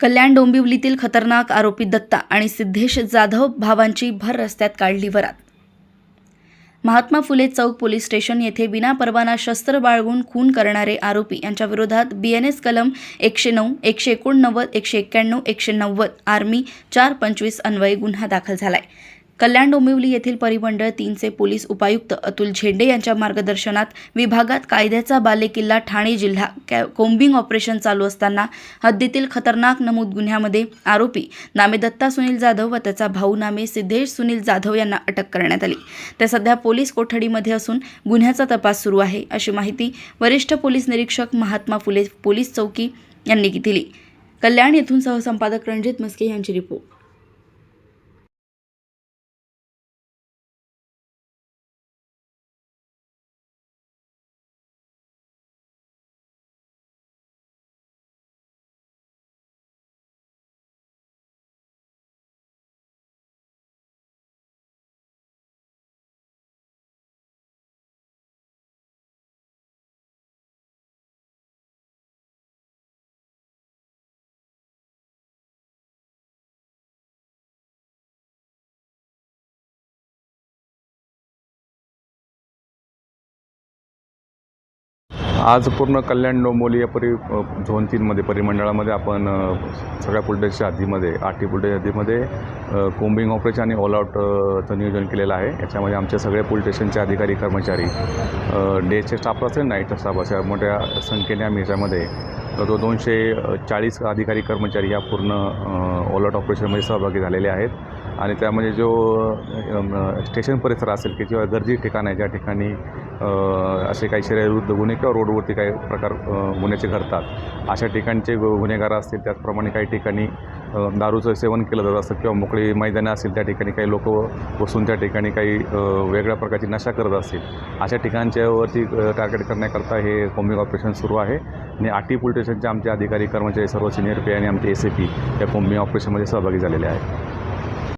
कल्याण डोंबिवलीतील खतरनाक आरोपी दत्ता आणि सिद्धेश जाधव भावांची भर रस्त्यात काढली वरात। महात्मा फुले चौक पोलीस स्टेशन येथे विनापरवाना शस्त्र बाळगून खून करणारे आरोपी यांच्या विरोधात BNS कलम 109, 189, 191, 190 आर्मी 425 अन्वये गुन्हा दाखल झालाय। कल्याण डोंबिवली येथील परिमंडळ 3चे पोलीस उपायुक्त अतुल झेंडे यांच्या मार्गदर्शनात विभागात कायद्याचा बालेकिल्ला ठाणे जिल्हा कोम्बिंग ऑपरेशन चालू असताना हद्दीतील खतरनाक नमूद गुन्ह्यामध्ये आरोपी नामे दत्ता सुनील जाधव व त्याचा भाऊ नामे सिद्धेश सुनील जाधव यांना अटक करण्यात आली। ते सध्या पोलीस कोठडीमध्ये असून गुन्ह्याचा तपास सुरू आहे, अशी माहिती वरिष्ठ पोलीस निरीक्षक महात्मा फुले पोलीस चौकी यांनी दिली। कल्याण येथून सहसंपादक रणजित मस्के यांची रिपोर्ट। आज पूर्ण कल्याण डोंबिवली या झोन 3मध्ये परिमंडळामध्ये आपण सगळ्या पोलीस हद्दीमध्ये 8 पोलीस हद्दीमध्ये कोम्बिंग ऑपरेशन आणि ऑल आउटचं नियोजन केलेलं आहे। याच्यामध्ये आमचे सगळे पोलीस स्टेशनचे अधिकारी कर्मचारी डेचे स्टाफ असेल नाईटचा स्टाफ असेल मोठ्या संख्येने आम्ही याच्यामध्ये तो 240 अधिकारी कर्मचारी या पूर्ण ऑल आउट ऑपरेशनमध्ये सहभागी झालेले आहेत। आणि त्यामध्ये जो स्टेशन परिसर असेल की किंवा गर्दी ठिकाण आहे ज्या ठिकाणी असे काही शरीरविरुद्ध गुन्हे किंवा रोडवरती काही प्रकार गुन्ह्याचे घडतात अशा ठिकाणचे गुन्हेगार असतील, त्याचप्रमाणे काही ठिकाणी दारूचं सेवन केलं जात असतं किंवा मोकळी मैदाने असतील त्या ठिकाणी काही लोक बसून त्या ठिकाणी काही वेगळ्या प्रकारची नशा करत असतील अशा ठिकाणच्यावरती टार्गेट करण्याकरता हे कोम्बिंग ऑपरेशन सुरू आहे। आणि 8 पोलीस स्टेशनचे आमचे अधिकारी कर्मचारी सर्व सिनियर PI आणि आमचे SAP या कोम्बिंग ऑपरेशनमध्ये सहभागी झालेले आहेत।